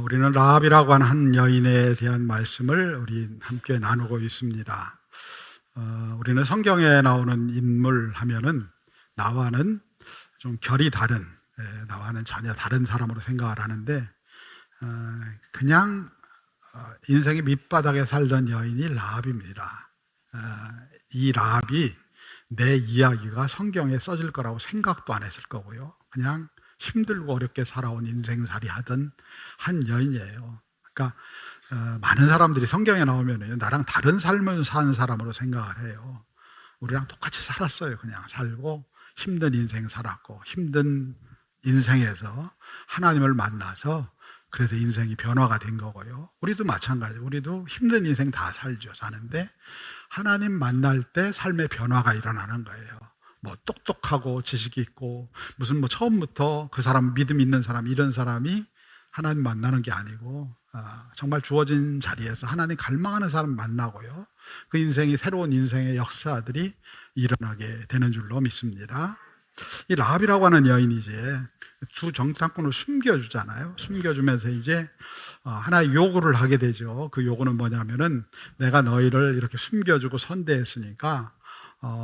우리는 라합이라고 하는 한 여인에 대한 말씀을 우리 함께 나누고 있습니다. 우리는 성경에 나오는 인물 하면은 나와는 좀 결이 다른, 나와는 전혀 다른 사람으로 생각을 하는데, 그냥 인생의 밑바닥에 살던 여인이 라합입니다. 이 라합이 내 이야기가 성경에 써질 거라고 생각도 안 했을 거고요. 그냥 힘들고 어렵게 살아온 인생살이 하던 한 여인이에요. 그러니까 많은 사람들이 성경에 나오면 나랑 다른 삶을 사는 사람으로 생각을 해요. 우리랑 똑같이 살았어요. 그냥 살고 힘든 인생 살았고 힘든 인생에서 하나님을 만나서 그래서 인생이 변화가 된 거고요. 우리도 마찬가지예요. 우리도 힘든 인생 다 살죠. 사는데 하나님 만날 때 삶의 변화가 일어나는 거예요. 뭐 똑똑하고 지식이 있고 무슨 뭐 처음부터 그 사람 믿음 있는 사람 이런 사람이 하나님 만나는 게 아니고 정말 주어진 자리에서 하나님 갈망하는 사람 만나고요. 그 인생이 새로운 인생의 역사들이 일어나게 되는 줄로 믿습니다. 이 라합이라고 하는 여인이 이제 두 정탐꾼을 숨겨주잖아요. 숨겨주면서 이제 하나의 요구를 하게 되죠. 그 요구는 뭐냐면은 내가 너희를 이렇게 숨겨주고 선대했으니까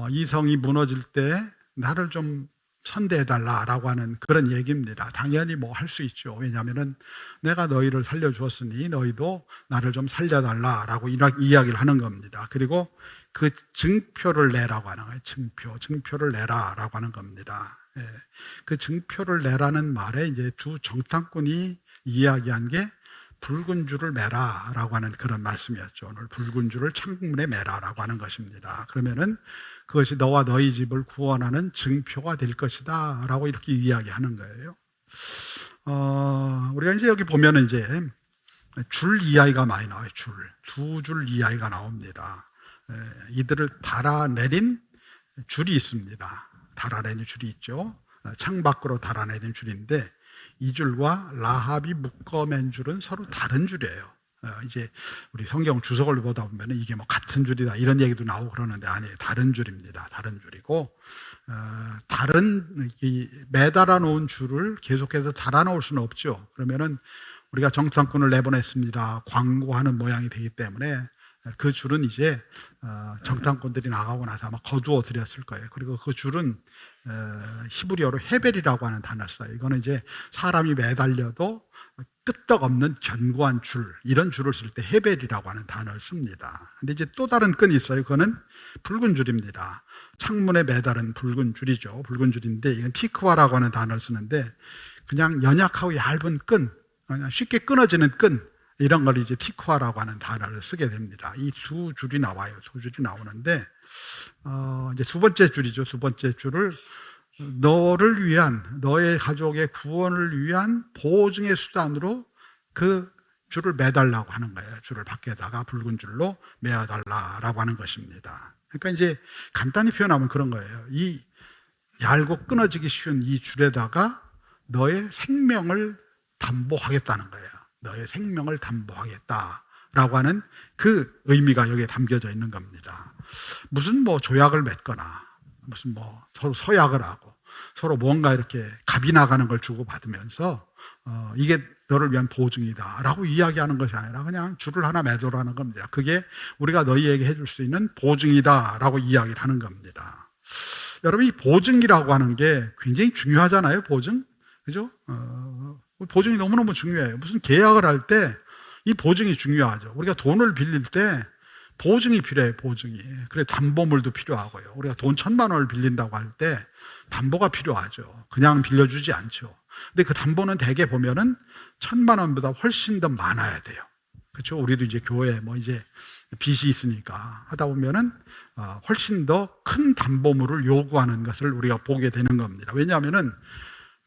이 성이 무너질 때 나를 좀 선대해달라라고 하는 그런 얘기입니다. 당연히 뭐 할 수 있죠. 왜냐하면은 내가 너희를 살려주었으니 너희도 나를 좀 살려달라라고 이야기를 하는 겁니다. 그리고 그 증표를 내라고 하는 거예요. 증표를 내라라고 하는 겁니다. 그 증표를 내라는 말에 이제 두 정탐꾼이 이야기한 게 붉은 줄을 매라라고 하는 그런 말씀이었죠. 오늘 붉은 줄을 창문에 매라라고 하는 것입니다. 그러면은 그것이 너와 너희 집을 구원하는 증표가 될 것이다 라고 이렇게 이야기하는 거예요. 우리가 이제 여기 보면은 이제 줄 이야기가 많이 나와요. 두 줄 이야기가 나옵니다. 이들을 달아내린 줄이 있습니다. 달아내린 줄이 있죠. 창 밖으로 달아내린 줄인데 이 줄과 라합이 묶어맨 줄은 서로 다른 줄이에요. 이제 우리 성경 주석을 보다 보면 이게 뭐 같은 줄이다 이런 얘기도 나오고 그러는데 아니에요. 다른 줄입니다. 다른 줄이고 다른 매달아 놓은 줄을 계속해서 달아 놓을 수는 없죠. 그러면은 우리가 정탐꾼을 내보냈습니다. 광고하는 모양이 되기 때문에 그 줄은 이제 정탐꾼들이 나가고 나서 아마 거두어 드렸을 거예요. 그리고 그 줄은 히브리어로 헤벨이라고 하는 단어를 써요. 이거는 이제 사람이 매달려도 끄떡없는 견고한 줄, 이런 줄을 쓸 때 헤벨이라고 하는 단어를 씁니다. 근데 이제 또 다른 끈이 있어요. 그거는 붉은 줄입니다. 창문에 매달은 붉은 줄이죠. 붉은 줄인데 이건 티크와라고 하는 단어를 쓰는데 그냥 연약하고 얇은 끈, 그냥 쉽게 끊어지는 끈, 이런 걸 이제 티크와라고 하는 단어를 쓰게 됩니다. 이 두 줄이 나와요. 두 줄이 나오는데 이제 두 번째 줄이죠. 두 번째 줄을 너를 위한, 너의 가족의 구원을 위한 보증의 수단으로 그 줄을 매달라고 하는 거예요. 줄을 밖에다가 붉은 줄로 매어달라라고 하는 것입니다. 그러니까 이제 간단히 표현하면 그런 거예요. 이 얇고 끊어지기 쉬운 이 줄에다가 너의 생명을 담보하겠다는 거예요. 너의 생명을 담보하겠다라고 하는 그 의미가 여기에 담겨져 있는 겁니다. 무슨 뭐 조약을 맺거나 무슨 뭐 서로 서약을 하고 서로 뭔가 이렇게 갑이 나가는 걸 주고받으면서 이게 너를 위한 보증이다 라고 이야기하는 것이 아니라 그냥 줄을 하나 매도라는 겁니다. 그게 우리가 너희에게 해줄 수 있는 보증이다 라고 이야기를 하는 겁니다. 여러분, 이 보증이라고 하는 게 굉장히 중요하잖아요. 보증, 그죠? 보증이 너무너무 중요해요. 무슨 계약을 할 때 이 보증이 중요하죠. 우리가 돈을 빌릴 때 보증이 필요해요. 보증이. 그래 담보물도 필요하고요. 우리가 돈 1,000만 원을 빌린다고 할 때 담보가 필요하죠. 그냥 빌려주지 않죠. 근데 그 담보는 대개 보면은 1,000만 원보다 훨씬 더 많아야 돼요. 그렇죠? 우리도 이제 교회 뭐 이제 빚이 있으니까 하다 보면은 훨씬 더 큰 담보물을 요구하는 것을 우리가 보게 되는 겁니다. 왜냐하면은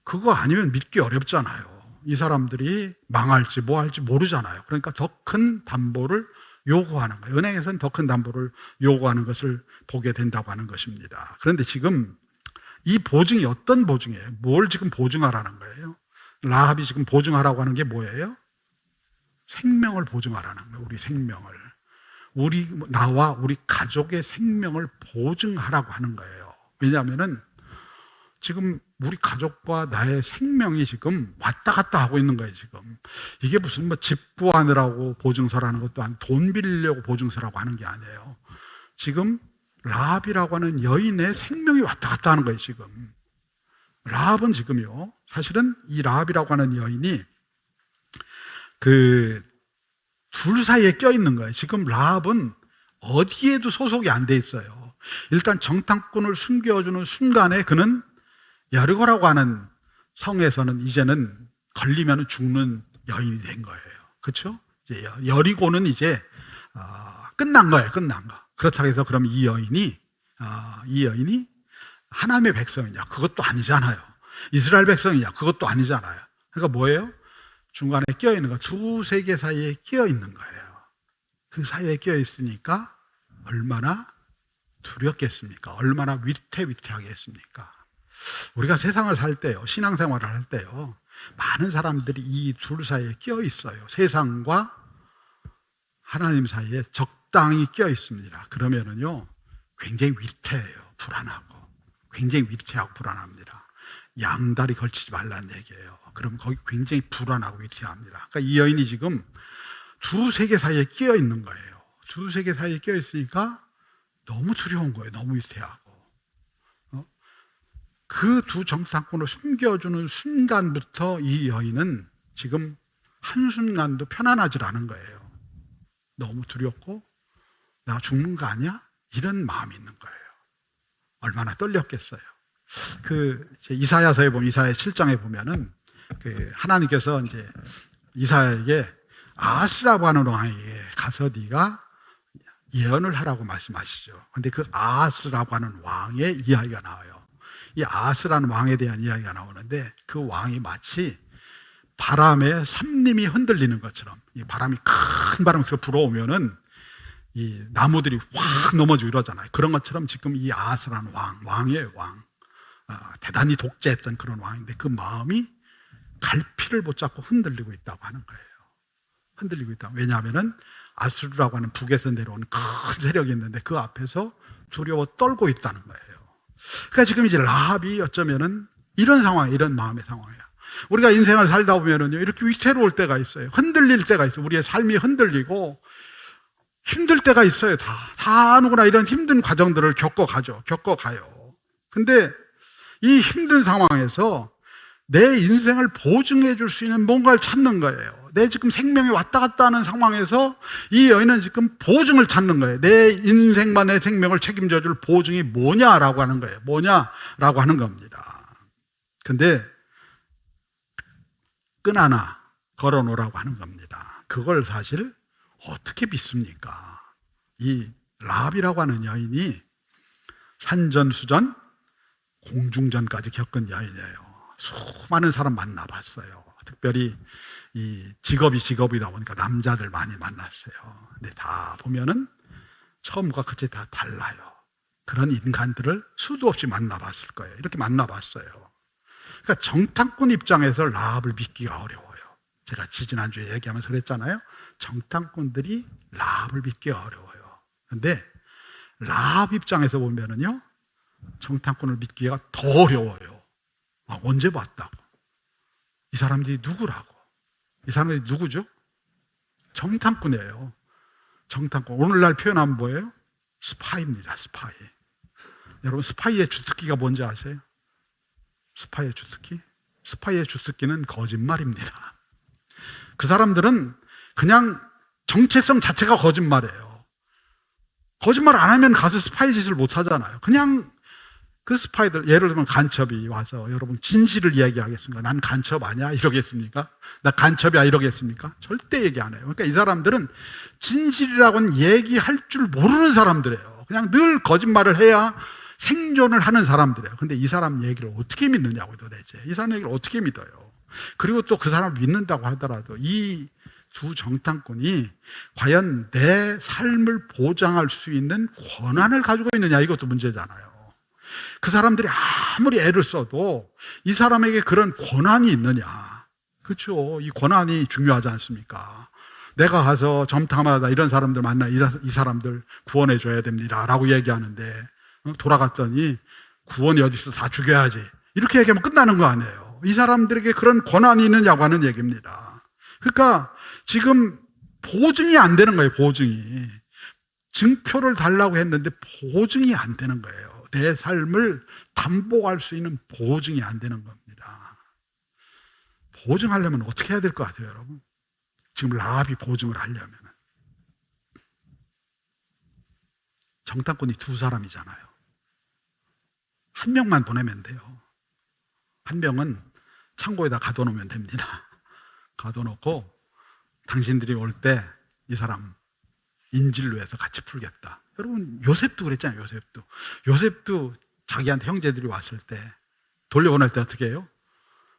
그거 아니면 믿기 어렵잖아요. 이 사람들이 망할지 뭐 할지 모르잖아요. 그러니까 더 큰 담보를 요구하는 거예요. 은행에서는 더 큰 담보를 요구하는 것을 보게 된다고 하는 것입니다. 그런데 지금 이 보증이 어떤 보증이에요? 뭘 지금 보증하라는 거예요? 라합이 지금 보증하라고 하는 게 뭐예요? 생명을 보증하라는 거예요. 우리 생명을. 나와 우리 가족의 생명을 보증하라고 하는 거예요. 왜냐하면은 지금 우리 가족과 나의 생명이 지금 왔다 갔다 하고 있는 거예요, 지금. 이게 무슨 뭐 집 구하느라고 보증서라는 것도 아니고 돈 빌리려고 보증서라고 하는 게 아니에요. 지금 라합이라고 하는 여인의 생명이 왔다 갔다 하는 거예요, 지금. 라합은 지금요, 사실은 이 라합이라고 하는 여인이 그 둘 사이에 껴있는 거예요. 지금 라합은 어디에도 소속이 안 돼 있어요. 일단 정탐꾼을 숨겨주는 순간에 그는 여리고라고 하는 성에서는 이제는 걸리면 죽는 여인이 된 거예요. 그렇죠? 이제 여리고는 이제 끝난 거예요. 끝난 거. 그렇다고 해서 그럼 이 여인이 하나님의 백성이냐? 그것도 아니잖아요. 이스라엘 백성이냐? 그것도 아니잖아요. 그러니까 뭐예요? 중간에 껴 있는 거, 두세 개 사이에 끼어 있는 거예요. 그 사이에 끼어 있으니까 얼마나 두렵겠습니까? 얼마나 위태위태하겠습니까? 우리가 세상을 살 때요, 신앙생활을 할 때요, 많은 사람들이 이 둘 사이에 끼어 있어요. 세상과 하나님 사이에 적당히 끼어 있습니다. 그러면은요, 굉장히 위태해요. 불안하고. 굉장히 위태하고 불안합니다. 양다리 걸치지 말라는 얘기예요. 그럼 거기 굉장히 불안하고 위태합니다. 그러니까 이 여인이 지금 두세 개 사이에 끼어 있는 거예요. 두세 개 사이에 끼어 있으니까 너무 두려운 거예요. 너무 위태하고. 그 두 정탐꾼을 숨겨주는 순간부터 이 여인은 지금 한순간도 편안하지 않은 거예요. 너무 두렵고 내가 죽는 거 아니야? 이런 마음이 있는 거예요. 얼마나 떨렸겠어요. 이사야서에 보면, 이사야 7장에 보면은 하나님께서 이제 이사야에게 아하스라고 하는 왕에게 가서 네가 예언을 하라고 말씀하시죠. 근데 그 아하스라고 하는 왕의 이야기가 나와요. 이 아하스라는 왕에 대한 이야기가 나오는데 그 왕이 마치 바람에 삼림이 흔들리는 것처럼, 이 바람이 큰 바람이 불어오면은 이 나무들이 확 넘어지고 이러잖아요. 그런 것처럼 지금 이 아하스라는 왕의 왕, 대단히 독재했던 그런 왕인데 그 마음이 갈피를 붙잡고 흔들리고 있다고 하는 거예요. 흔들리고 있다. 왜냐하면은 아수르라고 하는 북에서 내려온 큰 세력이 있는데 그 앞에서 두려워 떨고 있다는 거예요. 그러니까 지금 이제 라합이 어쩌면은 이런 상황, 이런 마음의 상황이에요. 우리가 인생을 살다 보면은요, 이렇게 위태로울 때가 있어요. 흔들릴 때가 있어요. 우리의 삶이 흔들리고 힘들 때가 있어요. 다 누구나 이런 힘든 과정들을 겪어가요. 근데 이 힘든 상황에서 내 인생을 보증해 줄 수 있는 뭔가를 찾는 거예요. 내 지금 생명이 왔다 갔다 하는 상황에서 이 여인은 지금 보증을 찾는 거예요. 내 인생만, 내 생명을 책임져 줄 보증이 뭐냐라고 하는 거예요. 뭐냐라고 하는 겁니다. 근데 끈 하나 걸어 놓으라고 하는 겁니다. 그걸 사실 어떻게 믿습니까? 이 라합이라고 하는 여인이 산전수전, 공중전까지 겪은 여인이에요. 수많은 사람 만나봤어요. 특별히 이 직업이다 보니까 남자들 많이 만났어요. 근데 다 보면은 처음과 끝이 다 달라요. 그런 인간들을 수도 없이 만나봤을 거예요. 이렇게 만나봤어요. 그러니까 정탐꾼 입장에서 라합을 믿기가 어려워요. 제가 지지난주에 얘기하면서 그랬잖아요. 정탐꾼들이 라합을 믿기가 어려워요. 그런데 라합 입장에서 보면은요, 정탐꾼을 믿기가 더 어려워요. 언제 봤다고? 이 사람들이 누구라고? 이 사람들이 누구죠? 정탐꾼이에요. 정탐꾼. 오늘날 표현하면 뭐예요? 스파이입니다. 스파이. 여러분, 스파이의 주특기가 뭔지 아세요? 스파이의 주특기? 스파이의 주특기는 거짓말입니다. 그 사람들은 그냥 정체성 자체가 거짓말이에요. 거짓말 안 하면 가서 스파이 짓을 못 하잖아요. 그냥 그 스파이들, 예를 들면 간첩이 와서 여러분 진실을 이야기하겠습니까? 난 간첩 아니야? 이러겠습니까? 나 간첩이야? 이러겠습니까? 절대 얘기 안 해요. 그러니까 이 사람들은 진실이라고는 얘기할 줄 모르는 사람들이에요. 그냥 늘 거짓말을 해야 생존을 하는 사람들이에요. 근데 이 사람 얘기를 어떻게 믿느냐고 도대체. 이 사람 얘기를 어떻게 믿어요? 그리고 또 그 사람을 믿는다고 하더라도 이 두 정탐꾼이 과연 내 삶을 보장할 수 있는 권한을 가지고 있느냐, 이것도 문제잖아요. 그 사람들이 아무리 애를 써도 이 사람에게 그런 권한이 있느냐. 그렇죠. 이 권한이 중요하지 않습니까? 내가 가서 점탐하다 이런 사람들 만나 이 사람들 구원해 줘야 됩니다 라고 얘기하는데 돌아갔더니 구원이 어디 있어, 다 죽여야지, 이렇게 얘기하면 끝나는 거 아니에요. 이 사람들에게 그런 권한이 있느냐고 하는 얘기입니다. 그러니까 지금 보증이 안 되는 거예요. 보증이. 증표를 달라고 했는데 보증이 안 되는 거예요. 내 삶을 담보할 수 있는 보증이 안 되는 겁니다. 보증하려면 어떻게 해야 될 것 같아요, 여러분? 지금 라합이 보증을 하려면 정탐꾼이 두 사람이잖아요. 한 명만 보내면 돼요. 한 명은 창고에다 가둬놓으면 됩니다. 가둬놓고 당신들이 올 때 이 사람 인질로 해서 같이 풀겠다. 여러분, 요셉도 그랬잖아요. 요셉도 자기한테 형제들이 왔을 때 돌려보낼 때 어떻게 해요?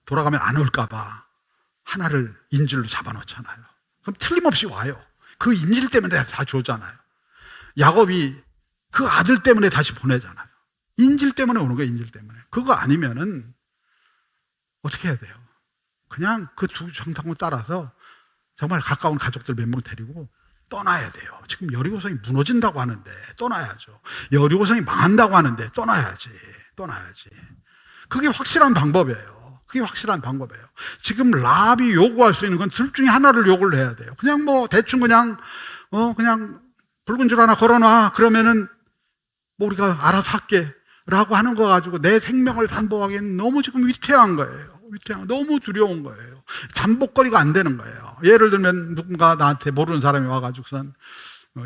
돌아가면 안 올까봐 하나를 인질로 잡아놓잖아요. 그럼 틀림없이 와요. 그 인질 때문에 다 줬잖아요. 야곱이 그 아들 때문에 다시 보내잖아요. 인질 때문에 오는 거예요. 인질 때문에. 그거 아니면은 어떻게 해야 돼요? 그냥 그 두 정탐꾼 따라서 정말 가까운 가족들 몇 명 데리고 떠나야 돼요. 지금 여리고성이 무너진다고 하는데 떠나야죠. 여리고성이 망한다고 하는데 떠나야지. 그게 확실한 방법이에요. 지금 라합이 요구할 수 있는 건 둘 중에 하나를 요구를 해야 돼요. 그냥 뭐 대충 그냥 붉은 줄 하나 걸어놔. 그러면은 뭐 우리가 알아서 할게 라고 하는 거 가지고 내 생명을 담보하기엔 너무 지금 위태한 거예요. 너무 두려운 거예요. 잠복거리가 안 되는 거예요. 예를 들면 누군가 나한테 모르는 사람이 와가지고선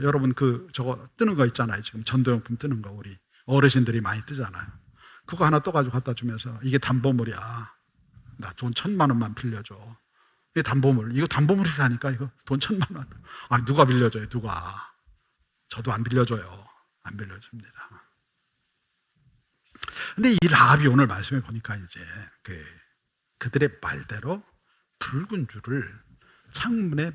여러분 저거 뜨는 거 있잖아요. 지금 전도용품 뜨는 거 우리 어르신들이 많이 뜨잖아요. 그거 하나 떠가지고 갖다 주면서 이게 담보물이야. 나 돈 1,000만 원만 빌려줘. 이게 담보물. 이거 담보물이라니까 이거 돈 1,000만 원. 아, 누가 빌려줘요? 누가? 저도 안 빌려줘요. 안 빌려줍니다. 근데 이 라합이 오늘 말씀해 보니까 이제 그들의 말대로 붉은 줄을 창문에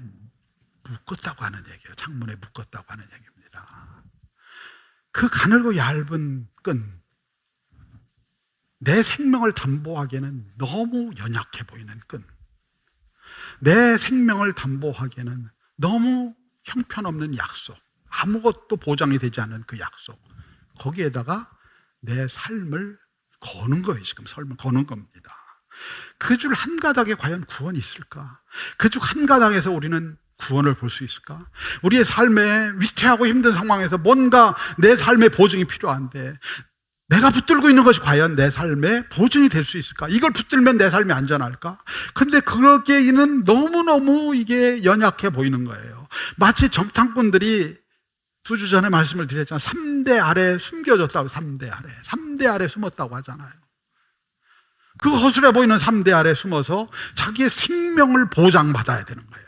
묶었다고 하는 얘기예요. 창문에 묶었다고 하는 얘기입니다. 그 가늘고 얇은 끈, 내 생명을 담보하기에는 너무 연약해 보이는 끈, 내 생명을 담보하기에는 너무 형편없는 약속, 아무것도 보장이 되지 않은 그 약속, 거기에다가 내 삶을 거는 거예요. 지금 삶을 거는 겁니다. 그 줄 한 가닥에 과연 구원이 있을까? 그 줄 한 가닥에서 우리는 구원을 볼 수 있을까? 우리의 삶에 위태하고 힘든 상황에서 뭔가 내 삶의 보증이 필요한데 내가 붙들고 있는 것이 과연 내 삶의 보증이 될 수 있을까? 이걸 붙들면 내 삶이 안전할까? 근데 그러기에는 너무너무 이게 연약해 보이는 거예요. 마치 정탐꾼들이 2주 전에 말씀을 드렸잖아요. 3대 아래 숨겨졌다고. 3대 아래 숨었다고 하잖아요. 그 허술해 보이는 3대 아래 숨어서 자기의 생명을 보장받아야 되는 거예요.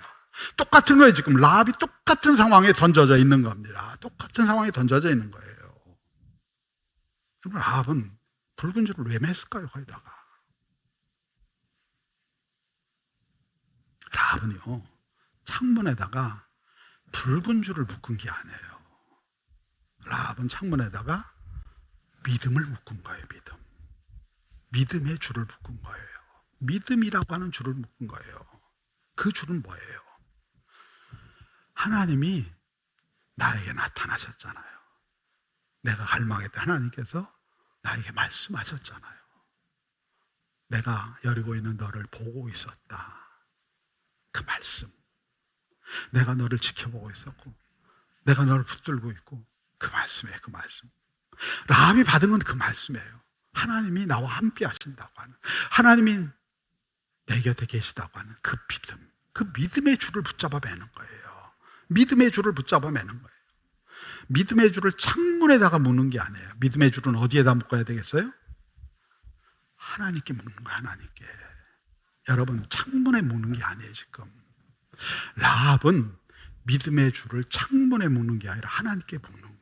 똑같은 거예요. 지금 라합이 똑같은 상황에 던져져 있는 겁니다. 똑같은 상황에 던져져 있는 거예요. 그럼 라합은 붉은 줄을 왜 맸을까요? 거기다가 라합은요, 창문에다가 붉은 줄을 묶은 게 아니에요. 라합은 창문에다가 믿음을 묶은 거예요. 믿음의 줄을 묶은 거예요. 믿음이라고 하는 줄을 묶은 거예요. 그 줄은 뭐예요? 하나님이 나에게 나타나셨잖아요. 내가 갈망할 때 하나님께서 나에게 말씀하셨잖아요. 내가 여리고 있는 너를 보고 있었다. 그 말씀. 내가 너를 지켜보고 있었고 내가 너를 붙들고 있고 그 말씀이에요. 그 말씀. 라합이 받은 건 그 말씀이에요. 하나님이 나와 함께 하신다고 하는, 하나님이 내 곁에 계시다고 하는 그 믿음, 그 믿음의 줄을 붙잡아 매는 거예요. 믿음의 줄을 붙잡아 매는 거예요. 믿음의 줄을 창문에다가 묶는 게 아니에요. 믿음의 줄은 어디에다 묶어야 되겠어요? 하나님께 묶는 거예요. 하나님께. 여러분, 창문에 묶는 게 아니에요. 지금 라합은 믿음의 줄을 창문에 묶는 게 아니라 하나님께 묶는 거예요.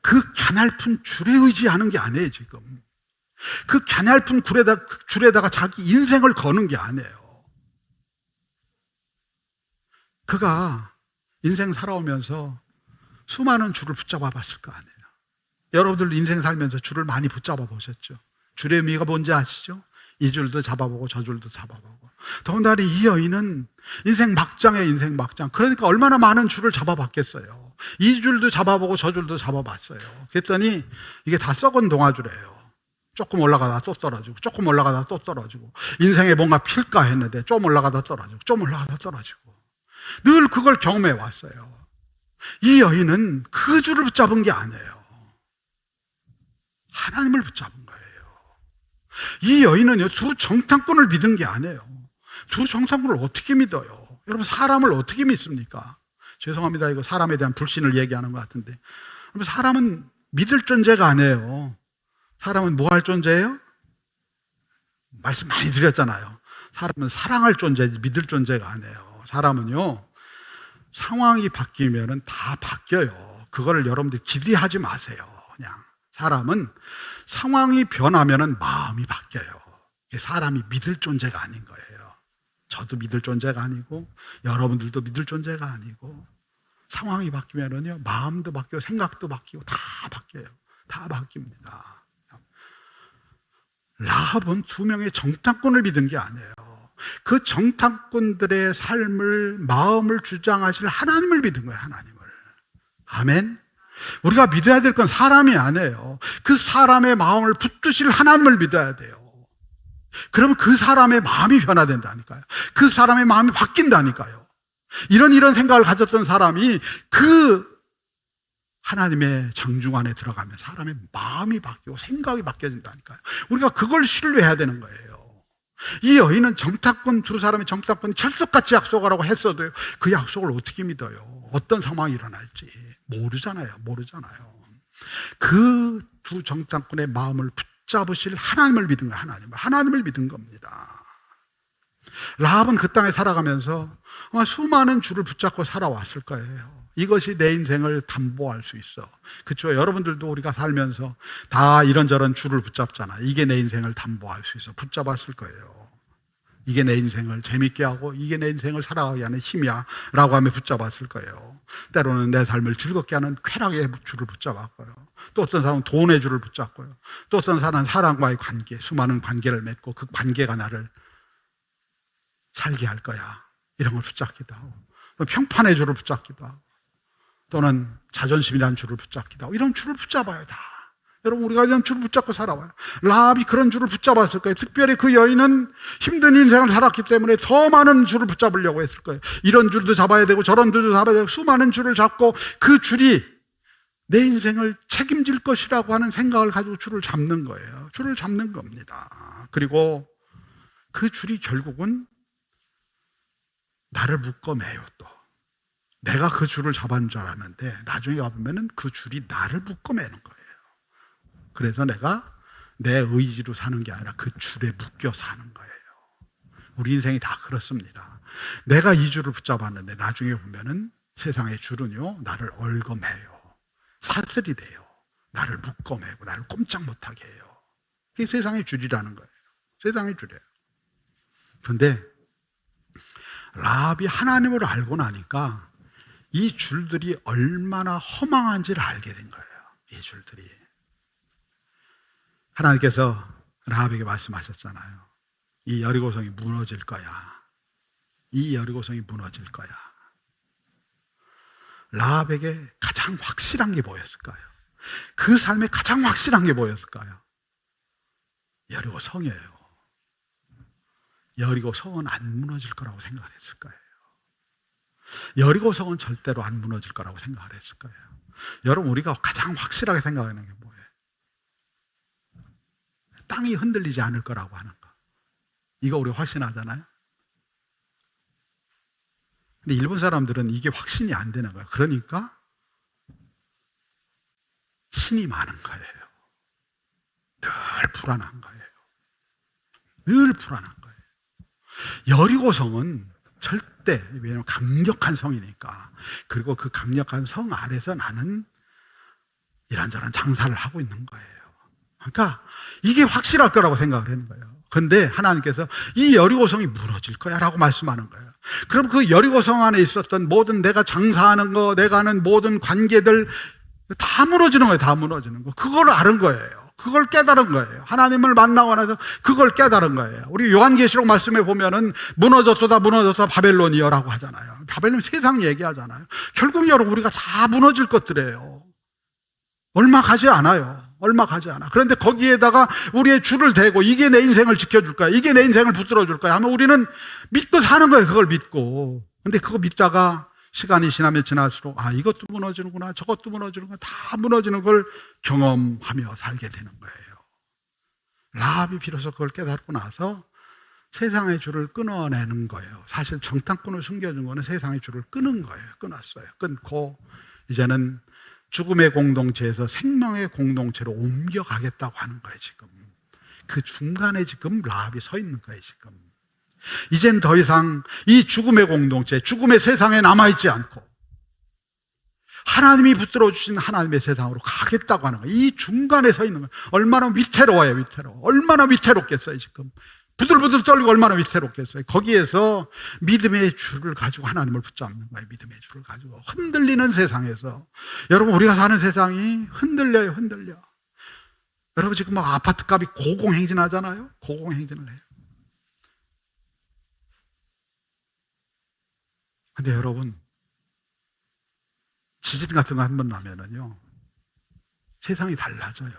그 가냘픈 줄에 의지하는 게 아니에요. 지금 그 가냘픈 줄에다가 자기 인생을 거는 게 아니에요. 그가 인생 살아오면서 수많은 줄을 붙잡아 봤을 거 아니에요. 여러분들 인생 살면서 줄을 많이 붙잡아 보셨죠? 줄의 의미가 뭔지 아시죠? 이 줄도 잡아보고 저 줄도 잡아보고. 더군다나 이 여인은 인생 막장이에요. 인생 막장. 그러니까 얼마나 많은 줄을 잡아봤겠어요. 이 줄도 잡아보고 저 줄도 잡아봤어요. 그랬더니 이게 다 썩은 동아줄이에요. 조금 올라가다 또 떨어지고, 조금 올라가다 또 떨어지고, 인생에 뭔가 필까 했는데 좀 올라가다 떨어지고, 좀 올라가다 떨어지고, 늘 그걸 경험해 왔어요. 이 여인은 그 줄을 붙잡은 게 아니에요. 하나님을 붙잡은 거예요. 이 여인은요, 두 정탐꾼을 믿은 게 아니에요. 두 정탐꾼을 어떻게 믿어요? 여러분, 사람을 어떻게 믿습니까? 죄송합니다. 이거 사람에 대한 불신을 얘기하는 것 같은데. 여러분, 사람은 믿을 존재가 아니에요. 사람은 뭐 할 존재예요? 말씀 많이 드렸잖아요. 사람은 사랑할 존재지 믿을 존재가 아니에요. 사람은요, 상황이 바뀌면 다 바뀌어요. 그거를 여러분들 기대하지 마세요. 그냥 사람은 상황이 변하면 마음이 바뀌어요. 사람이 믿을 존재가 아닌 거예요. 저도 믿을 존재가 아니고 여러분들도 믿을 존재가 아니고, 상황이 바뀌면은요, 마음도 바뀌고 생각도 바뀌고 다 바뀌어요. 다 바뀝니다. 라합은 두 명의 정탐꾼을 믿은 게 아니에요. 그 정탐꾼들의 삶을, 마음을 주장하실 하나님을 믿은 거예요. 하나님을. 아멘. 우리가 믿어야 될 건 사람이 아니에요. 그 사람의 마음을 붙드실 하나님을 믿어야 돼요. 그러면 그 사람의 마음이 변화된다니까요. 그 사람의 마음이 바뀐다니까요. 이런 생각을 가졌던 사람이 그 하나님의 장중 안에 들어가면 사람의 마음이 바뀌고 생각이 바뀌어진다니까요. 우리가 그걸 신뢰해야 되는 거예요. 이 여인은 정탐꾼, 두 사람의 정탐꾼이 철석같이 약속하라고 했어도 그 약속을 어떻게 믿어요? 어떤 상황이 일어날지 모르잖아요. 그 두 정탐꾼의 마음을 붙잡으실 하나님을 믿은 거예요. 하나님을 믿은 겁니다. 라합은 그 땅에 살아가면서 수많은 줄을 붙잡고 살아왔을 거예요. 이것이 내 인생을 담보할 수 있어. 그렇죠? 여러분들도 우리가 살면서 다 이런저런 줄을 붙잡잖아. 이게 내 인생을 담보할 수 있어. 붙잡았을 거예요. 이게 내 인생을 재밌게 하고 이게 내 인생을 살아가게 하는 힘이야 라고 하며 붙잡았을 거예요. 때로는 내 삶을 즐겁게 하는 쾌락의 줄을 붙잡았고요. 또 어떤 사람은 돈의 줄을 붙잡고요. 또 어떤 사람은 사람과의 관계, 수많은 관계를 맺고 그 관계가 나를 살게 할 거야, 이런 걸 붙잡기도 하고, 또 평판의 줄을 붙잡기도 하고, 또는 자존심이라는 줄을 붙잡기도 하고, 이런 줄을 붙잡아요. 다 여러분, 우리가 이런 줄을 붙잡고 살아와요. 라합이 그런 줄을 붙잡았을 거예요. 특별히 그 여인은 힘든 인생을 살았기 때문에 더 많은 줄을 붙잡으려고 했을 거예요. 이런 줄도 잡아야 되고 저런 줄도 잡아야 되고, 수많은 줄을 잡고 그 줄이 내 인생을 책임질 것이라고 하는 생각을 가지고 줄을 잡는 거예요. 줄을 잡는 겁니다. 그리고 그 줄이 결국은 나를 묶어매요. 또 내가 그 줄을 잡은 줄 알았는데 나중에 가보면 그 줄이 나를 묶어매는 거예요. 그래서 내가 내 의지로 사는 게 아니라 그 줄에 묶여 사는 거예요. 우리 인생이 다 그렇습니다. 내가 이 줄을 붙잡았는데 나중에 보면은 세상의 줄은요, 나를 얽어매요. 사슬이 돼요. 나를 묶어매고 나를 꼼짝 못하게 해요. 그게 세상의 줄이라는 거예요. 세상의 줄이에요. 그런데 라합이 하나님을 알고 나니까 이 줄들이 얼마나 허망한지를 알게 된 거예요. 이 줄들이. 하나님께서 라합에게 말씀하셨잖아요. 이 여리고성이 무너질 거야. 이 여리고성이 무너질 거야. 라합에게 가장 확실한 게 뭐였을까요? 그 삶에 가장 확실한 게 뭐였을까요? 여리고성이에요. 여리고성은 안 무너질 거라고 생각했을 거예요. 여리고성은 절대로 안 무너질 거라고 생각을 했을 거예요. 여러분, 우리가 가장 확실하게 생각하는 게 뭐예요? 땅이 흔들리지 않을 거라고 하는 거. 이거 우리 확신하잖아요. 근데 일본 사람들은 이게 확신이 안 되는 거예요. 그러니까 신이 많은 거예요. 늘 불안한 거예요. 늘 불안한 거예요. 여리고성은 절대, 왜냐하면 강력한 성이니까, 그리고 그 강력한 성 아래서 나는 이런저런 장사를 하고 있는 거예요. 그러니까 이게 확실할 거라고 생각을 하는 거예요. 그런데 하나님께서 이 여리고성이 무너질 거야 라고 말씀하는 거예요. 그럼 그 여리고성 안에 있었던 모든 내가 장사하는 거, 내가 하는 모든 관계들 다 무너지는 거예요. 다 무너지는 거. 그걸 아는 거예요. 그걸 깨달은 거예요. 하나님을 만나고 나서 그걸 깨달은 거예요. 우리 요한계시록 말씀에 보면은 무너졌다 바벨론이여라고 하잖아요. 바벨론 세상 얘기하잖아요. 결국 여러분, 우리가 다 무너질 것들이에요. 얼마 가지 않아요. 얼마 가지 않아. 그런데 거기에다가 우리의 줄을 대고 이게 내 인생을 지켜줄 거야, 이게 내 인생을 붙들어줄 거야 하면 우리는 믿고 사는 거예요. 그걸 믿고. 근데 그거 믿다가 시간이 지나면 지날수록 이것도 무너지는구나, 저것도 무너지는구나, 다 무너지는 걸 경험하며 살게 되는 거예요. 라합이 비로소 그걸 깨닫고 나서 세상의 줄을 끊어내는 거예요. 사실 정탐꾼을 숨겨준 거는 세상의 줄을 끊은 거예요. 끊었어요. 끊고 이제는 죽음의 공동체에서 생명의 공동체로 옮겨가겠다고 하는 거예요. 지금 그 중간에 지금 라합이 서 있는 거예요. 지금 이젠 더 이상 이 죽음의 공동체, 죽음의 세상에 남아있지 않고 하나님이 붙들어 주신 하나님의 세상으로 가겠다고 하는 거예요. 이 중간에 서 있는 거예요. 얼마나 위태로워요. 위태로워. 얼마나 위태롭겠어요. 지금 부들부들 떨리고 얼마나 위태롭겠어요. 거기에서 믿음의 줄을 가지고 하나님을 붙잡는 거예요. 믿음의 줄을 가지고 흔들리는 세상에서, 여러분 우리가 사는 세상이 흔들려요. 흔들려. 여러분 지금 막 아파트 값이 고공행진하잖아요. 고공행진을 해요. 근데 여러분 지진 같은 거 한 번 나면은요 세상이 달라져요.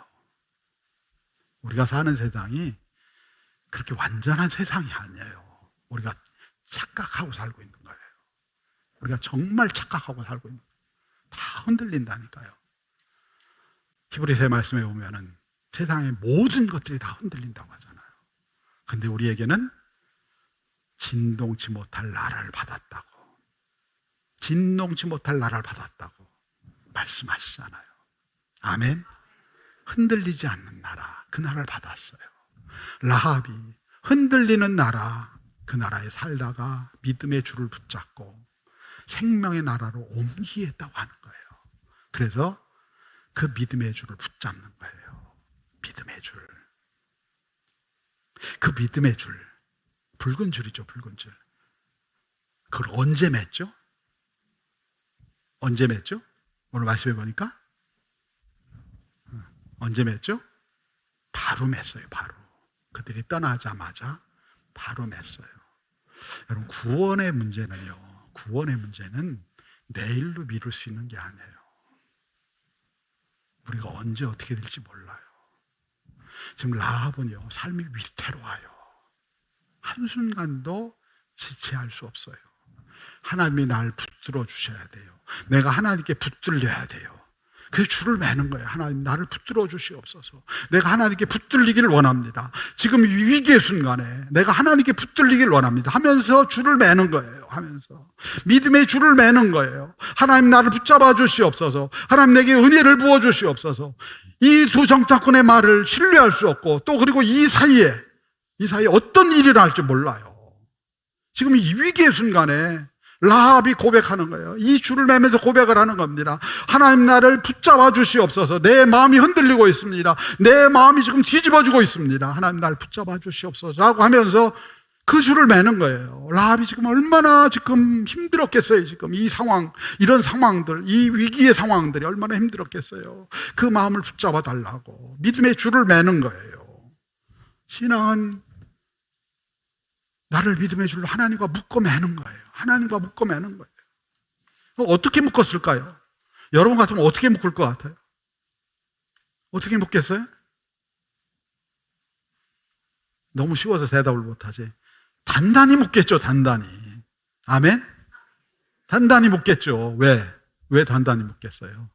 우리가 사는 세상이 그렇게 완전한 세상이 아니에요. 우리가 착각하고 살고 있는 거예요. 우리가 정말 착각하고 살고 있는 거예요. 다 흔들린다니까요. 히브리서 말씀에 보면은 세상의 모든 것들이 다 흔들린다고 하잖아요. 근데 우리에게는 진동치 못할 나라를 받았다고, 진동치 못할 나라를 받았다고 말씀하시잖아요. 아멘. 흔들리지 않는 나라, 그 나라를 받았어요. 라합이 흔들리는 나라, 그 나라에 살다가 믿음의 줄을 붙잡고 생명의 나라로 옮기겠다고 하는 거예요. 그래서 그 믿음의 줄을 붙잡는 거예요. 믿음의 줄. 그 믿음의 줄, 붉은 줄이죠. 붉은 줄. 그걸 언제 맺죠? 언제 맺죠? 오늘 말씀해 보니까 언제 맺죠? 바로 맺어요. 바로. 그들이 떠나자마자 바로 맺어요. 여러분 구원의 문제는요, 구원의 문제는 내일로 미룰 수 있는 게 아니에요. 우리가 언제 어떻게 될지 몰라요. 지금 라합은요 삶이 위태로워요. 한순간도 지체할 수 없어요. 하나님이 날 붙들어 주셔야 돼요. 내가 하나님께 붙들려야 돼요. 그래서 줄을 매는 거예요. 하나님 나를 붙들어 주시옵소서. 내가 하나님께 붙들리기를 원합니다. 지금 위기의 순간에 내가 하나님께 붙들리기를 원합니다 하면서 줄을 매는 거예요. 하면서 믿음의 줄을 매는 거예요. 하나님 나를 붙잡아 주시옵소서. 하나님 내게 은혜를 부어 주시옵소서. 이 두 정탐꾼의 말을 신뢰할 수 없고, 또 그리고 이 사이에 어떤 일이 날지 몰라요. 지금 이 위기의 순간에 라합이 고백하는 거예요. 이 줄을 매면서 고백을 하는 겁니다. 하나님 나를 붙잡아 주시옵소서. 내 마음이 흔들리고 있습니다. 내 마음이 지금 뒤집어지고 있습니다. 하나님 나를 붙잡아 주시옵소서 라고 하면서 그 줄을 매는 거예요. 라합이 지금 얼마나 지금 힘들었겠어요. 지금 이 상황, 이런 상황들, 이 위기의 상황들이 얼마나 힘들었겠어요. 그 마음을 붙잡아 달라고 믿음의 줄을 매는 거예요. 신앙은 나를 믿음의 줄로 하나님과 묶어 매는 거예요. 하나님과 묶어 매는 거예요. 어떻게 묶었을까요? 여러분 같으면 어떻게 묶을 것 같아요? 어떻게 묶겠어요? 너무 쉬워서 대답을 못하지. 단단히 묶겠죠. 단단히. 아멘? 단단히 묶겠죠. 왜 단단히 묶겠어요?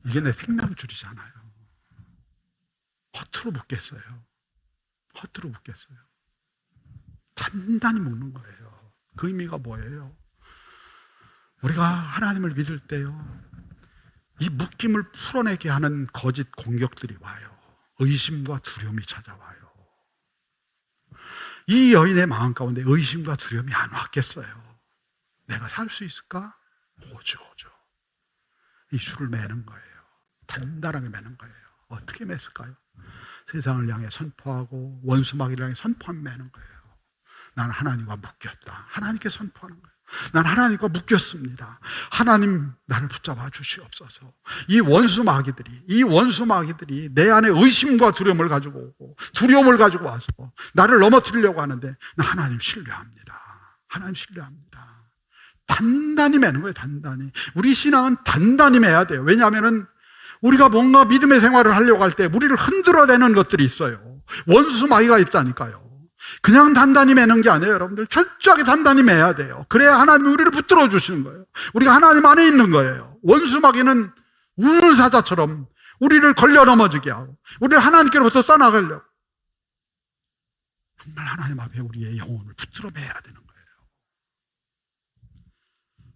이게 내 생명줄이잖아요. 허투루 묶겠어요. 허투루 묶겠어요. 단단히 묶는 거예요. 그 의미가 뭐예요? 우리가 하나님을 믿을 때요, 이 묶임을 풀어내게 하는 거짓 공격들이 와요. 의심과 두려움이 찾아와요. 이 여인의 마음 가운데 의심과 두려움이 안 왔겠어요? 내가 살 수 있을까? 오죠. 이 줄을 매는 거예요. 단단하게 매는 거예요. 어떻게 맸을까요? 세상을 향해 선포하고 원수마귀를 향해 선포하며 매는 거예요. 난 하나님과 묶였다. 하나님께 선포하는 거예요. 난 하나님과 묶였습니다. 하나님 나를 붙잡아 주시옵소서. 이 원수 마귀들이 내 안에 의심과 두려움을 가지고 오고 두려움을 가지고 와서 나를 넘어뜨리려고 하는데 나 하나님 신뢰합니다. 하나님 신뢰합니다. 단단히 매는 거예요. 단단히. 우리 신앙은 단단히 매야 돼요. 왜냐하면은 우리가 뭔가 믿음의 생활을 하려고 할 때 우리를 흔들어대는 것들이 있어요. 원수 마귀가 있다니까요. 그냥 단단히 매는 게 아니에요. 여러분들 철저하게 단단히 매야 돼요. 그래야 하나님이 우리를 붙들어 주시는 거예요. 우리가 하나님 안에 있는 거예요. 원수 마귀는 우는 사자처럼 우리를 걸려 넘어지게 하고 우리를 하나님께로부터 떠나가려고 정말 하나님 앞에 우리의 영혼을 붙들어 매야 되는 거예요.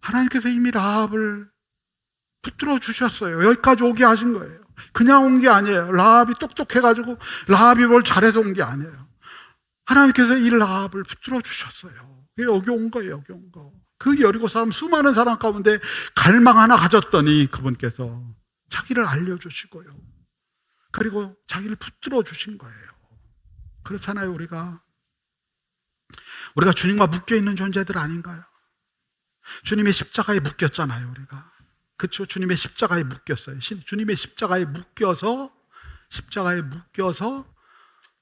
하나님께서 이미 라합을 붙들어 주셨어요. 여기까지 오게 하신 거예요. 그냥 온 게 아니에요. 라합이 똑똑해가지고 라합이 뭘 잘해서 온 게 아니에요. 하나님께서 이 라합을 붙들어 주셨어요. 여기 온 거예요. 여기 온 거. 그 여리고 사람 수많은 사람 가운데 갈망 하나 가졌더니 그분께서 자기를 알려주시고요. 그리고 자기를 붙들어 주신 거예요. 그렇잖아요. 우리가 주님과 묶여 있는 존재들 아닌가요? 주님의 십자가에 묶였잖아요. 우리가 그렇죠? 주님의 십자가에 묶였어요. 주님의 십자가에 묶여서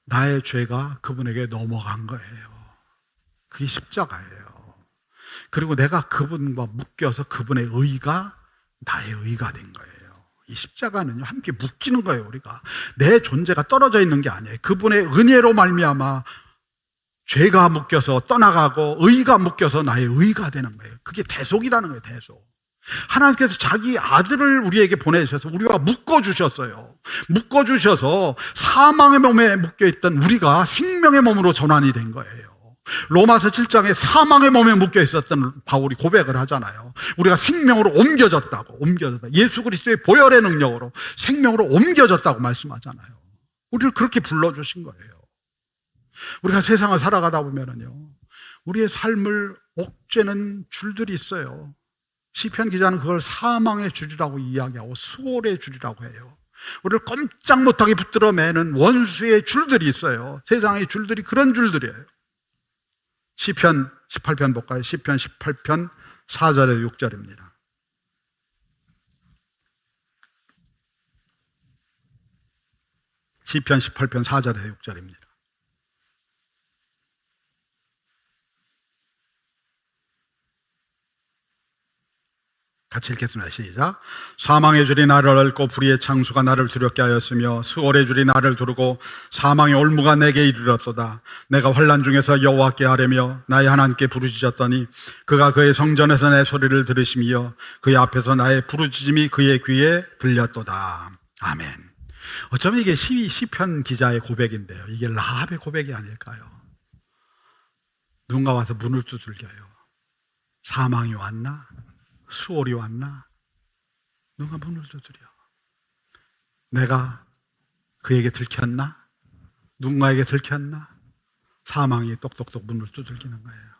나의 죄가 그분에게 넘어간 거예요. 그게 십자가예요. 그리고 내가 그분과 묶여서 그분의 의가 나의 의가 된 거예요. 이 십자가는요, 함께 묶이는 거예요. 우리가 내 존재가 떨어져 있는 게 아니에요. 그분의 은혜로 말미암아 죄가 묶여서 떠나가고 의가 묶여서 나의 의가 되는 거예요. 그게 대속이라는 거예요. 대속. 하나님께서 자기 아들을 우리에게 보내주셔서 우리와 묶어주셨어요. 묶어주셔서 사망의 몸에 묶여있던 우리가 생명의 몸으로 전환이 된 거예요. 로마서 7장에 사망의 몸에 묶여 있었던 바울이 고백을 하잖아요. 우리가 생명으로 옮겨졌다. 예수 그리스도의 보혈의 능력으로 생명으로 옮겨졌다고 말씀하잖아요. 우리를 그렇게 불러주신 거예요. 우리가 세상을 살아가다 보면은요, 우리의 삶을 옥죄는 줄들이 있어요. 시편 기자는 그걸 사망의 줄이라고 이야기하고 수월의 줄이라고 해요. 우리를 꼼짝 못하게 붙들어 매는 원수의 줄들이 있어요. 세상의 줄들이 그런 줄들이에요. 시편 18편 볼까요? 시편 18편 4절에서 6절입니다. 시편 18편 4절에서 6절입니다. 같이 읽겠습니다. 시작. 사망의 줄이 나를 얽고 불의의 창수가 나를 두렵게 하였으며 수월의 줄이 나를 두르고 사망의 올무가 내게 이르렀도다. 내가 환난 중에서 여호와께 아뢰며 나의 하나님께 부르짖었더니 그가 그의 성전에서 내 소리를 들으시며 그의 앞에서 나의 부르짖음이 그의 귀에 들렸도다. 아멘. 어쩌면 이게 시편 기자의 고백인데요, 이게 라합의 고백이 아닐까요? 누군가 와서 문을 두들겨요. 사망이 왔나? 수월이 왔나? 누가 문을 두드려? 내가 그에게 들켰나? 누군가에게 들켰나? 사망이 똑똑똑 문을 두들기는 거예요.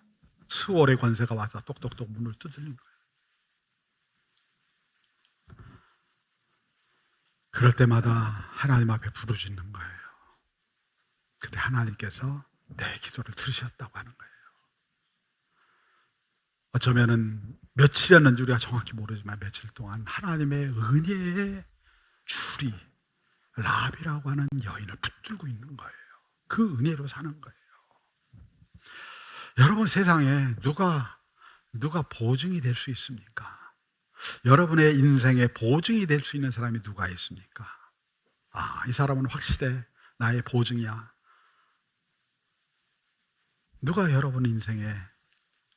수월의 권세가 와서 똑똑똑 문을 두드리는 거예요. 그럴 때마다 하나님 앞에 부르짖는 거예요. 근데 하나님께서 내 기도를 들으셨다고 하는 거예요. 어쩌면은 며칠이었는지 우리가 정확히 모르지만 며칠 동안 하나님의 은혜의 줄이 라합이라고 하는 여인을 붙들고 있는 거예요. 그 은혜로 사는 거예요. 여러분, 세상에 누가 보증이 될 수 있습니까? 여러분의 인생에 보증이 될 수 있는 사람이 누가 있습니까? 이 사람은 확실해, 나의 보증이야. 누가 여러분 인생에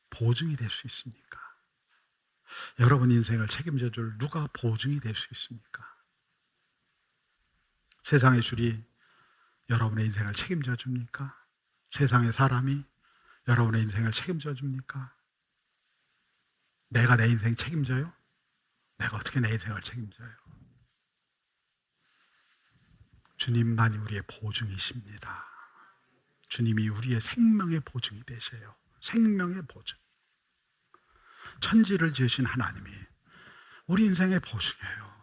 보증이 될 수 있습니까? 여러분 인생을 책임져 줄 누가 보증이 될 수 있습니까? 세상의 줄이 여러분의 인생을 책임져 줍니까? 세상의 사람이 여러분의 인생을 책임져 줍니까? 내가 내 인생 책임져요? 내가 어떻게 내 인생을 책임져요? 주님만이 우리의 보증이십니다. 주님이 우리의 생명의 보증이 되세요. 생명의 보증. 천지를 지으신 하나님이 우리 인생의 보증이에요.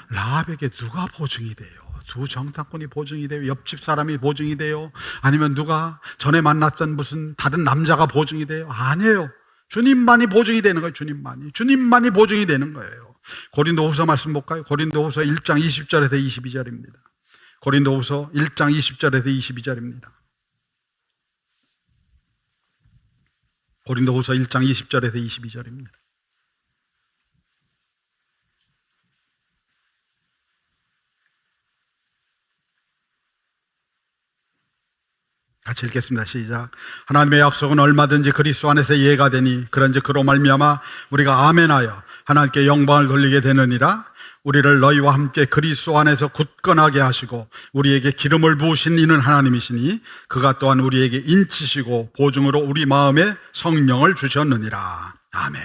라합에게 누가 보증이 돼요? 두 정탐꾼이 보증이 돼요? 옆집 사람이 보증이 돼요? 아니면 누가 전에 만났던 무슨 다른 남자가 보증이 돼요? 아니에요. 주님만이 보증이 되는 거예요. 주님만이 보증이 되는 거예요. 고린도후서 말씀 볼까요? 고린도후서 1장 20절에서 22절입니다. 고린도후서 1장 20절에서 22절입니다. 고린도후서 1장 20절에서 22절입니다. 같이 읽겠습니다. 시작. 하나님의 약속은 얼마든지 그리스도 안에서 예가 되니 그런즉 그로 말미암아 우리가 아멘하여 하나님께 영광을 돌리게 되느니라. 우리를 너희와 함께 그리스도 안에서 굳건하게 하시고 우리에게 기름을 부으신 이는 하나님이시니 그가 또한 우리에게 인치시고 보증으로 우리 마음에 성령을 주셨느니라. 아멘.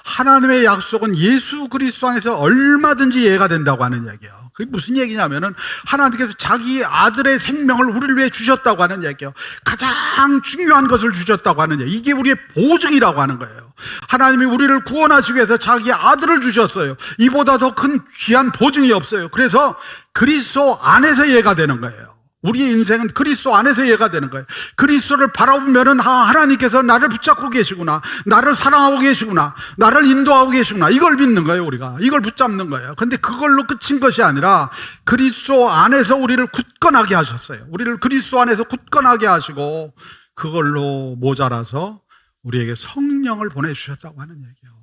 하나님의 약속은 예수 그리스도 안에서 얼마든지 예가 된다고 하는 얘기예요. 그게 무슨 얘기냐면은 하나님께서 자기 아들의 생명을 우리를 위해 주셨다고 하는 얘기예요. 가장 중요한 것을 주셨다고 하는 얘기. 이게 우리의 보증이라고 하는 거예요. 하나님이 우리를 구원하시기 위해서 자기 아들을 주셨어요. 이보다 더 큰 귀한 보증이 없어요. 그래서 그리스도 안에서 예가 되는 거예요. 우리의 인생은 그리스도 안에서 예가 되는 거예요. 그리스도를 바라보면은 하나님께서 나를 붙잡고 계시구나, 나를 사랑하고 계시구나, 나를 인도하고 계시구나, 이걸 믿는 거예요. 우리가 이걸 붙잡는 거예요. 근데 그걸로 끝인 것이 아니라 그리스도 안에서 우리를 굳건하게 하셨어요. 우리를 그리스도 안에서 굳건하게 하시고 그걸로 모자라서 우리에게 성령을 보내주셨다고 하는 얘기예요.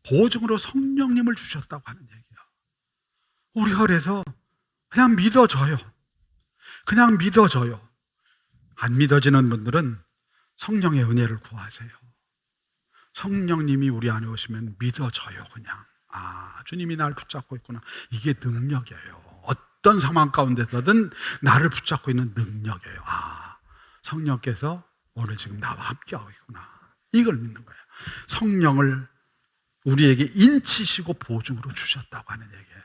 보증으로 성령님을 주셨다고 하는 얘기예요. 우리가 그래서 그냥 믿어져요. 그냥 믿어져요. 안 믿어지는 분들은 성령의 은혜를 구하세요. 성령님이 우리 안에 오시면 믿어져요. 그냥 주님이 나를 붙잡고 있구나. 이게 능력이에요. 어떤 상황 가운데서든 나를 붙잡고 있는 능력이에요. 성령께서 오늘 지금 나와 함께하고 있구나. 이걸 믿는 거예요. 성령을 우리에게 인치시고 보증으로 주셨다고 하는 얘기예요.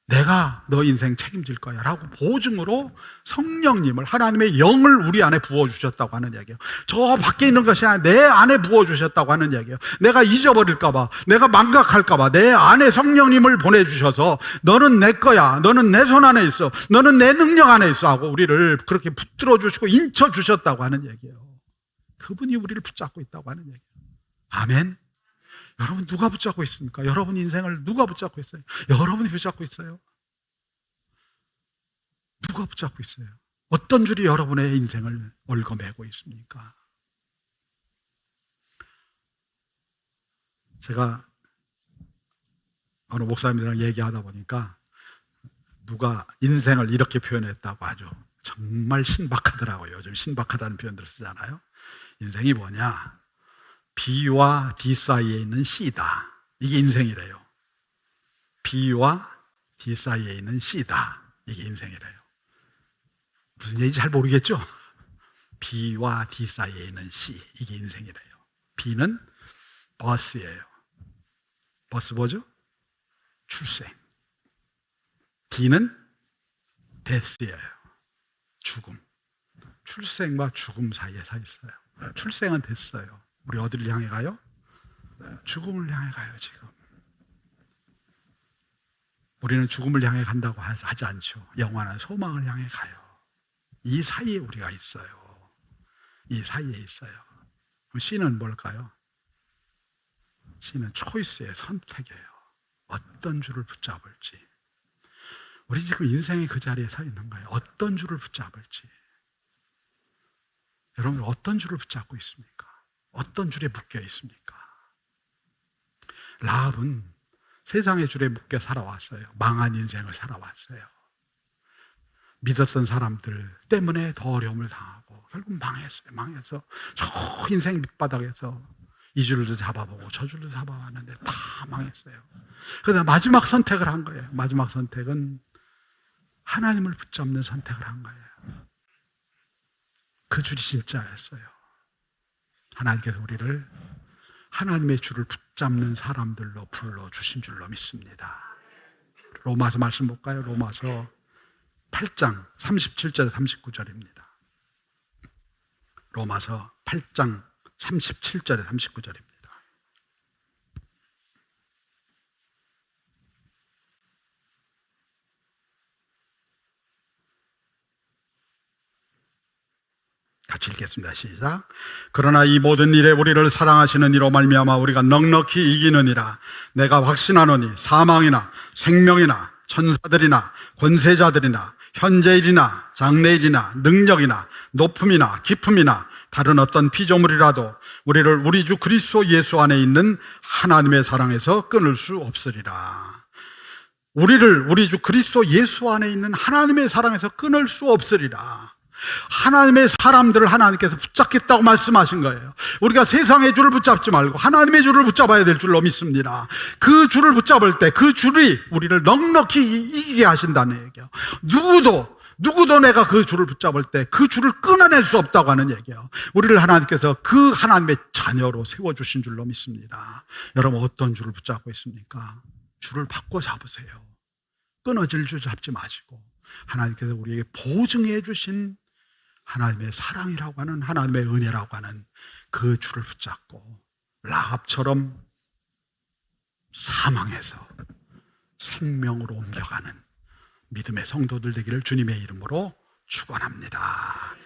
내가 너 인생 책임질 거야 라고 보증으로 성령님을, 하나님의 영을 우리 안에 부어주셨다고 하는 얘기예요. 저 밖에 있는 것이 아니라 내 안에 부어주셨다고 하는 얘기예요. 내가 잊어버릴까 봐, 내가 망각할까 봐 내 안에 성령님을 보내주셔서 너는 내 거야, 너는 내 손 안에 있어, 너는 내 능력 안에 있어 하고 우리를 그렇게 붙들어 주시고 인쳐 주셨다고 하는 얘기예요. 그분이 우리를 붙잡고 있다고 하는 얘기예요. 아멘. 여러분 누가 붙잡고 있습니까? 여러분 인생을 누가 붙잡고 있어요? 여러분이 붙잡고 있어요. 누가 붙잡고 있어요? 어떤 줄이 여러분의 인생을 얽어매고 있습니까? 제가 어느 목사님이랑 얘기하다 보니까 누가 인생을 이렇게 표현했다고 아주 정말 신박하더라고요. 요즘 신박하다는 표현들 쓰잖아요. 인생이 뭐냐? B와 D 사이에 있는 C다. 이게 인생이래요. B와 D 사이에 있는 C다. 이게 인생이래요. 무슨 얘기인지 잘 모르겠죠? B와 D 사이에 있는 C. 이게 인생이래요. B는 버스예요. 버스 뭐죠? 출생. D는 데스예요. 죽음. 출생과 죽음 사이에 서 있어요. 출생은 됐어요. 우리 어디를 향해 가요? 죽음을 향해 가요. 지금 우리는 죽음을 향해 간다고 하지 않죠. 영원한 소망을 향해 가요. 이 사이에 우리가 있어요. 이 사이에 있어요. C는 뭘까요? C는 초이스의 선택이에요. 어떤 줄을 붙잡을지. 우리 지금 인생의 그 자리에 서 있는 거예요. 어떤 줄을 붙잡을지. 여러분 어떤 줄을 붙잡고 있습니까? 어떤 줄에 묶여 있습니까? 라합은 세상의 줄에 묶여 살아왔어요. 망한 인생을 살아왔어요. 믿었던 사람들 때문에 더 어려움을 당하고 결국 망했어요. 망해서 저 인생 밑바닥에서 이 줄도 잡아보고 저 줄도 잡아봤는데 다 망했어요. 그러다 마지막 선택을 한 거예요. 마지막 선택은 하나님을 붙잡는 선택을 한 거예요. 그 줄이 진짜였어요. 하나님께서 우리를 하나님의 줄을 붙잡는 사람들로 불러주신 줄로 믿습니다. 로마서 말씀 볼까요? 로마서 8장 37절 39절입니다. 로마서 8장 37절에 39절입니다. 같이 읽겠습니다. 시작. 그러나 이 모든 일에 우리를 사랑하시는 이로 말미암아 우리가 넉넉히 이기느니라. 내가 확신하노니 사망이나 생명이나 천사들이나 권세자들이나 현재일이나 장래일이나 능력이나 높음이나 깊음이나 다른 어떤 피조물이라도 우리를 우리 주 그리스도 예수 안에 있는 하나님의 사랑에서 끊을 수 없으리라. 우리를 우리 주 그리스도 예수 안에 있는 하나님의 사랑에서 끊을 수 없으리라. 하나님의 사람들을 하나님께서 붙잡겠다고 말씀하신 거예요. 우리가 세상의 줄을 붙잡지 말고 하나님의 줄을 붙잡아야 될 줄로 믿습니다. 그 줄을 붙잡을 때 그 줄이 우리를 넉넉히 이기게 하신다는 얘기예요. 누구도 내가 그 줄을 붙잡을 때 그 줄을 끊어낼 수 없다고 하는 얘기예요. 우리를 하나님께서 그 하나님의 자녀로 세워주신 줄로 믿습니다. 여러분 어떤 줄을 붙잡고 있습니까? 줄을 바꿔 잡으세요. 끊어질 줄 잡지 마시고 하나님께서 우리에게 보증해 주신 하나님의 사랑이라고 하는 하나님의 은혜라고 하는 그 줄을 붙잡고 라합처럼 사망에서 생명으로 옮겨가는 믿음의 성도들 되기를 주님의 이름으로 축원합니다.